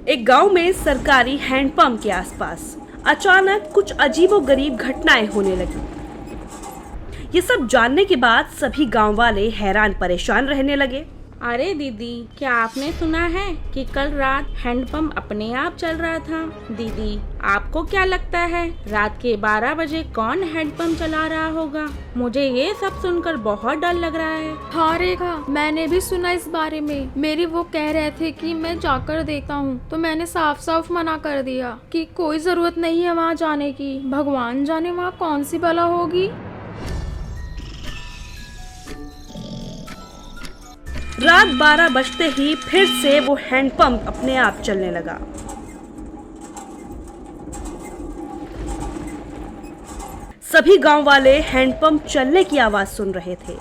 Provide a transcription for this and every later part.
एक गांव में सरकारी हैंडपंप के आसपास अचानक कुछ अजीबोगरीब घटनाएं होने लगी। ये सब जानने के बाद सभी गांव वाले हैरान परेशान रहने लगे। अरे दीदी, क्या आपने सुना है कि कल रात हैंडपंप अपने आप चल रहा था? दीदी, आपको क्या लगता है रात के 12 बजे कौन हैंडपंप चला रहा होगा? मुझे ये सब सुनकर बहुत डर लग रहा है। हाँ रेखा, मैंने भी सुना इस बारे में। मेरी वो कह रहे थे कि मैं जाकर देखता हूँ, तो मैंने साफ साफ मना कर दिया कि कोई जरूरत नहीं है वहाँ जाने की। भगवान जाने वहाँ कौन सी बला होगी। रात 12 बजते ही फिर से वो हैंडपंप अपने आप चलने लगा। सभी गांव वाले हैंडपंप चलने की आवाज सुन रहे थे,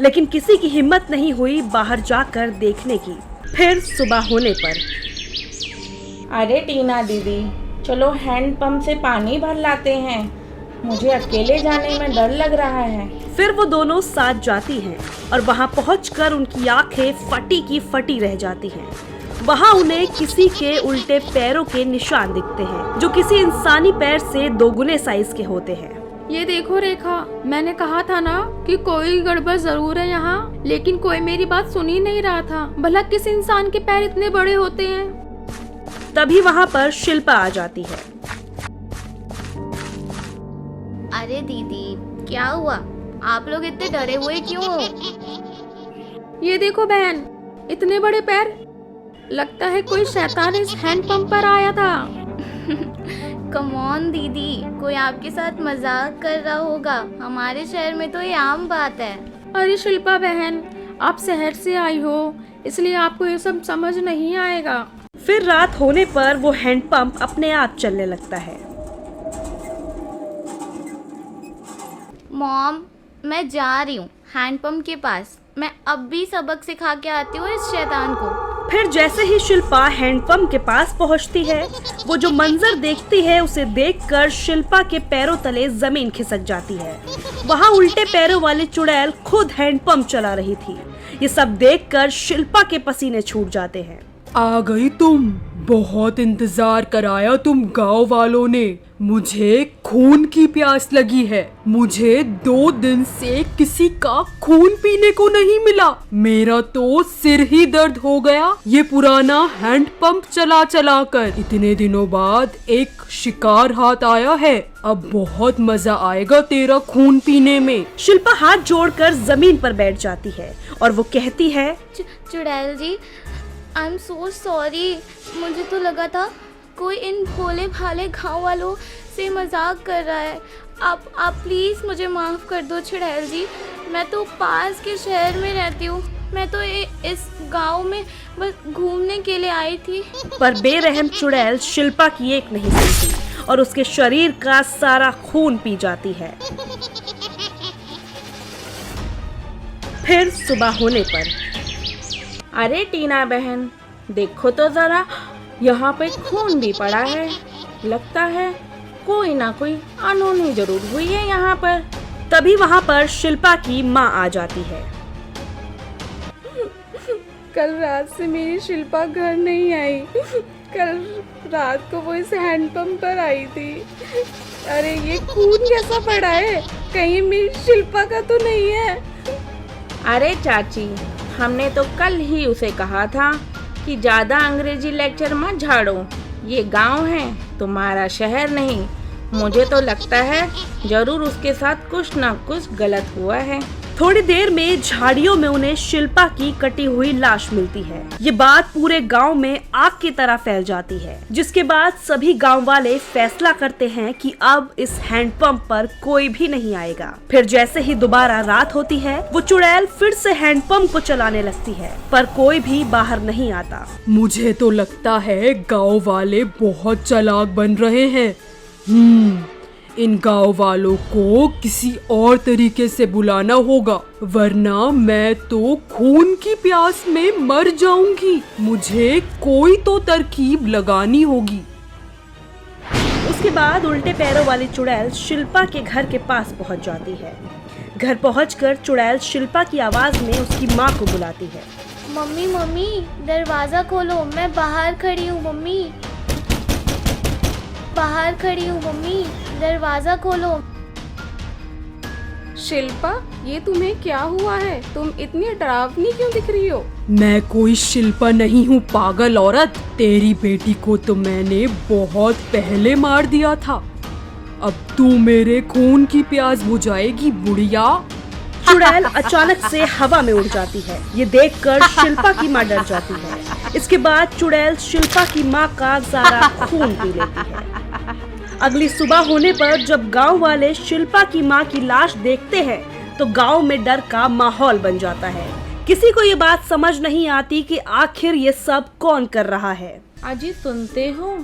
लेकिन किसी की हिम्मत नहीं हुई बाहर जाकर देखने की। फिर सुबह होने पर, अरे टीना दीदी, चलो हैंडपंप से पानी भर लाते हैं। मुझे अकेले जाने में डर लग रहा है। फिर वो दोनों साथ जाती हैं और वहां पहुंचकर उनकी आंखें फटी की फटी रह जाती हैं। वहां उन्हें किसी के उल्टे पैरों के निशान दिखते हैं, जो किसी इंसानी पैर से 2 गुने साइज के होते हैं। ये देखो रेखा, मैंने कहा था ना कि कोई गड़बड़ जरूर है यहाँ, लेकिन कोई मेरी बात सुन ही नहीं रहा था। भला किस इंसान के पैर इतने बड़े होते हैं? तभी वहाँ पर शिल्पा आ जाती है। अरे दीदी, क्या हुआ? आप लोग इतने डरे हुए क्यों हो? ये देखो बहन, इतने बड़े पैर। लगता है कोई शैतान इस हैंडपंप पर आया था। कम ऑन दीदी, कोई आपके साथ मजाक कर रहा होगा। हमारे शहर में तो ये आम बात है। अरे शिल्पा बहन, आप शहर से आई हो, इसलिए आपको ये सब समझ नहीं आएगा। फिर रात होने पर वो हैंडपंप अपने आप चलने लगता है। मॉम, मैं जा रही हूँ हैंडपंप के पास। मैं अब भी सबक सिखा के आती हूँ इस शैतान को। फिर जैसे ही शिल्पा हैंडपंप के पास पहुंचती है, वो जो मंजर देखती है उसे देखकर शिल्पा के पैरों तले जमीन खिसक जाती है। वहाँ उल्टे पैरों वाली चुड़ैल खुद हैंडपंप चला रही थी। ये सब देखकर शिल्पा के पसीने छूट जाते हैं। आ गई तुम, बहुत इंतजार कराया तुम गांव वालों ने। मुझे खून की प्यास लगी है। मुझे 2 दिन से किसी का खून पीने को नहीं मिला। मेरा तो सिर ही दर्द हो गया ये पुराना हैंडपंप चला चला कर। इतने दिनों बाद एक शिकार हाथ आया है। अब बहुत मजा आएगा तेरा खून पीने में। शिल्पा हाथ जोड़कर जमीन पर बैठ जाती है और वो कहती है, चुड़ैल जी, आई एम सो सॉरी। मुझे तो लगा था कोई इन भोले भाले गाँव वालों से मजाक कर रहा है। आप प्लीज मुझे माफ कर दो चुड़ैल जी। मैं तो पास के शहर में रहती हूँ। मैं तो इस गांव में बस घूमने के लिए आई थी। पर बेरहम चुड़ैल शिल्पा की एक नहीं सुनती और उसके शरीर का सारा खून पी जाती है। फिर सुबह होने पर, अरे टीना बहन, देखो तो जरा, यहाँ पे खून भी पड़ा है। लगता है कोई ना कोई अनहोनी जरूर हुई है यहाँ पर। तभी वहाँ पर शिल्पा की माँ आ जाती है। कल रात से मेरी शिल्पा घर नहीं आई। कल रात को वो इस हैंडपंप पर आई थी। अरे ये खून कैसा पड़ा है? कहीं मेरी शिल्पा का तो नहीं है? अरे चाची, हमने तो कल ही उसे कहा था कि ज्यादा अंग्रेजी लेक्चर मत झाड़ो। ये गांव है, तुम्हारा शहर नहीं। मुझे तो लगता है जरूर उसके साथ कुछ ना कुछ गलत हुआ है। थोड़ी देर में झाड़ियों में उन्हें शिल्पा की कटी हुई लाश मिलती है। ये बात पूरे गांव में आग की तरह फैल जाती है, जिसके बाद सभी गांव वाले फैसला करते हैं कि अब इस हैंडपंप पर कोई भी नहीं आएगा। फिर जैसे ही दोबारा रात होती है, वो चुड़ैल फिर से हैंडपंप को चलाने लगती है, पर कोई भी बाहर नहीं आता। मुझे तो लगता है गांव वाले बहुत चालाक बन रहे हैं। इन गांव वालों को किसी और तरीके से बुलाना होगा, वरना मैं तो खून की प्यास में मर जाऊंगी। मुझे कोई तो तरकीब लगानी होगी। उसके बाद उल्टे पैरों वाली चुड़ैल शिल्पा के घर के पास पहुंच जाती है। घर पहुंचकर चुड़ैल शिल्पा की आवाज में उसकी माँ को बुलाती है। मम्मी मम्मी दरवाज़ा खोलो, मैं बाहर खड़ी हूँ मम्मी, बाहर खड़ी हूँ मम्मी, दरवाज़ा खोलो। शिल्पा, ये तुम्हें क्या हुआ है? तुम इतनी डरावनी क्यों दिख रही हो? मैं कोई शिल्पा नहीं हूँ पागल औरत। तेरी बेटी को तो मैंने बहुत पहले मार दिया था। अब तू मेरे खून की प्यास बुझाएगी बुढ़िया। चुड़ैल अचानक से हवा में उड़ जाती है। ये देखकर शिल्पा की माँ डर जाती है। इसके बाद चुड़ैल शिल्पा की माँ का सारा खून पी लेती है। अगली सुबह होने पर जब गांव वाले शिल्पा की माँ की लाश देखते हैं तो गांव में डर का माहौल बन जाता है। किसी को ये बात समझ नहीं आती कि आखिर ये सब कौन कर रहा है। अजी सुनते हो,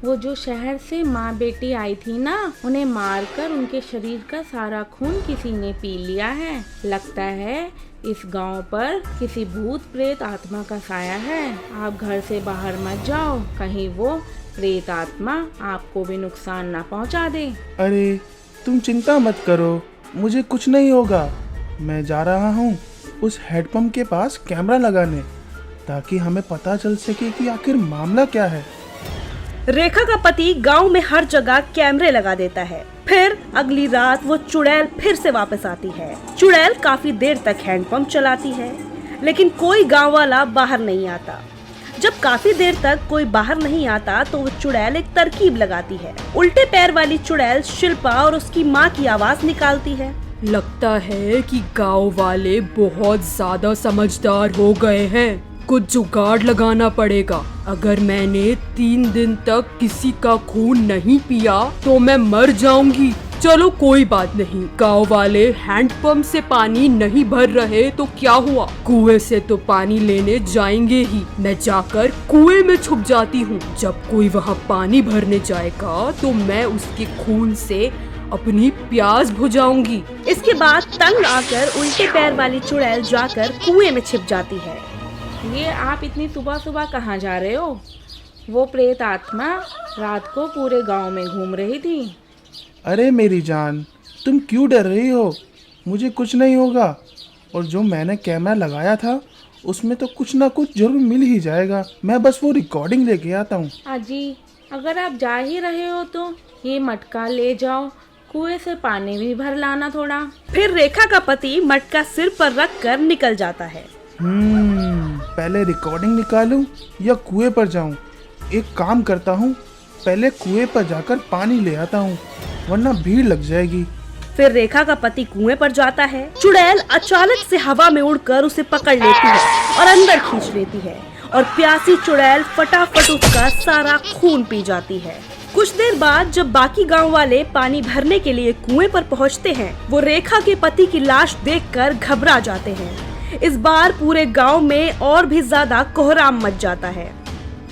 वो जो शहर से माँ बेटी आई थी ना, उन्हें मारकर उनके शरीर का सारा खून किसी ने पी लिया है। लगता है इस गांव पर किसी भूत प्रेत आत्मा का साया है। आप घर से बाहर मत जाओ, कहीं वो प्रेत आत्मा आपको भी नुकसान ना पहुंचा दे। अरे तुम चिंता मत करो, मुझे कुछ नहीं होगा। मैं जा रहा हूँ उस हेडपंप के पास कैमरा लगाने, ताकि हमें पता चल सके कि आखिर मामला क्या है। रेखा का पति गांव में हर जगह कैमरे लगा देता है। फिर अगली रात वो चुड़ैल फिर से वापस आती है। चुड़ैल काफी देर तक हैंडपंप चलाती है, लेकिन कोई गांव वाला बाहर नहीं आता। जब काफी देर तक कोई बाहर नहीं आता तो वो चुड़ैल एक तरकीब लगाती है। उल्टे पैर वाली चुड़ैल शिल्पा और उसकी माँ की आवाज निकालती है। लगता है कि गांव वाले बहुत ज्यादा समझदार हो गए हैं। कुछ जुगाड़ लगाना पड़ेगा। अगर मैंने 3 दिन तक किसी का खून नहीं पिया तो मैं मर जाऊंगी। चलो कोई बात नहीं, गांव वाले हैंडपंप से पानी नहीं भर रहे तो क्या हुआ, कुएं से तो पानी लेने जाएंगे ही। मैं जाकर कुएं में छुप जाती हूँ। जब कोई वहाँ पानी भरने जाएगा तो मैं उसके खून से अपनी प्यास बुझाऊंगी। इसके बाद तंग आकर उल्टे पैर वाली चुड़ैल जाकर कुएं में छिप जाती है। ये आप इतनी सुबह सुबह कहाँ जा रहे हो? वो प्रेत आत्मा रात को पूरे गांव में घूम रही थी। अरे मेरी जान, तुम क्यों डर रही हो? मुझे कुछ नहीं होगा। और जो मैंने कैमरा लगाया था उसमें तो कुछ ना कुछ जरूर मिल ही जाएगा। मैं बस वो रिकॉर्डिंग लेके आता हूँ। अजी अगर आप जा ही रहे हो तो ये मटका ले जाओ, कुएं से पानी भी भर लाना थोड़ा। फिर रेखा का पति मटका सिर पर रख कर निकल जाता है। पहले रिकॉर्डिंग निकालूं या कुएं पर जाऊं? एक काम करता हूं, पहले कुएं पर जाकर पानी ले आता हूं, वरना भीड़ लग जाएगी। फिर रेखा का पति कुएं पर जाता है। चुड़ैल अचानक से हवा में उड़कर उसे पकड़ लेती है और अंदर खींच लेती है और प्यासी चुड़ैल फटाफट उसका सारा खून पी जाती है। कुछ देर बाद जब बाकी गांव वाले पानी भरने के लिए कुएं पर पहुंचते हैं, वो रेखा के पति की लाश देखकर घबरा जाते हैं। इस बार पूरे गांव में और भी ज्यादा कोहराम मच जाता है।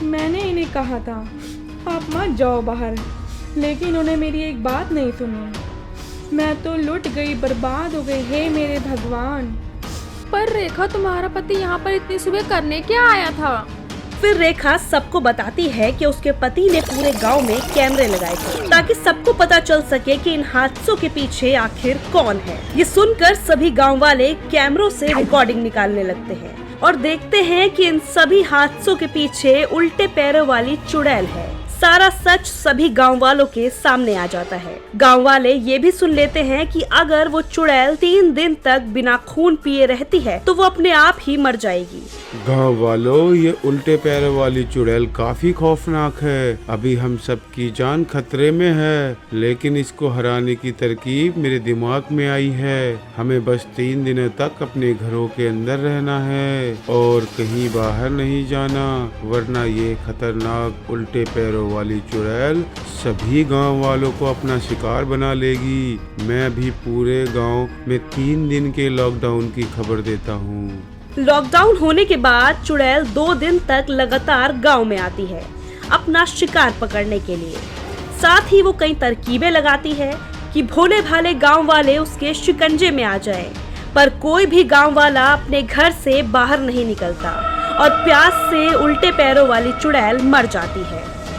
मैंने इन्हें कहा था आप मत जाओ बाहर, लेकिन उन्हें मेरी एक बात नहीं सुनी। मैं तो लुट गई, बर्बाद हो गई। हे मेरे भगवान। पर रेखा, तुम्हारा पति यहाँ पर इतनी सुबह करने क्या आया था? फिर रेखा सबको बताती है कि उसके पति ने पूरे गांव में कैमरे लगाए थे ताकि सबको पता चल सके कि इन हादसों के पीछे आखिर कौन है। ये सुनकर सभी गांव वाले कैमरों से रिकॉर्डिंग निकालने लगते हैं और देखते हैं कि इन सभी हादसों के पीछे उल्टे पैरों वाली चुड़ैल है। सारा सच सभी गांव वालों के सामने आ जाता है। गांव वाले ये भी सुन लेते हैं कि अगर वो चुड़ैल 3 दिन तक बिना खून पिए रहती है तो वो अपने आप ही मर जाएगी। गांव वालों, ये उल्टे पैरों वाली चुड़ैल काफी खौफनाक है। अभी हम सबकी जान खतरे में है, लेकिन इसको हराने की तरकीब मेरे दिमाग में आई है। हमें बस 3 दिनों तक अपने घरों के अंदर रहना है और कहीं बाहर नहीं जाना, वरना ये खतरनाक उल्टे पैरों वाली चुड़ैल सभी गांव वालों को अपना शिकार बना लेगी। मैं भी पूरे गांव में 3 दिन के लॉकडाउन की खबर देता हूँ। लॉकडाउन होने के बाद चुड़ैल 2 दिन तक लगातार गांव में आती है अपना शिकार पकड़ने के लिए। साथ ही वो कई तरकीबें लगाती है कि भोले भाले गांव वाले उसके शिकंजे में आ जाएं, पर कोई भी गांव वाला अपने घर से बाहर नहीं निकलता और प्यास से उल्टे पैरों वाली चुड़ैल मर जाती है।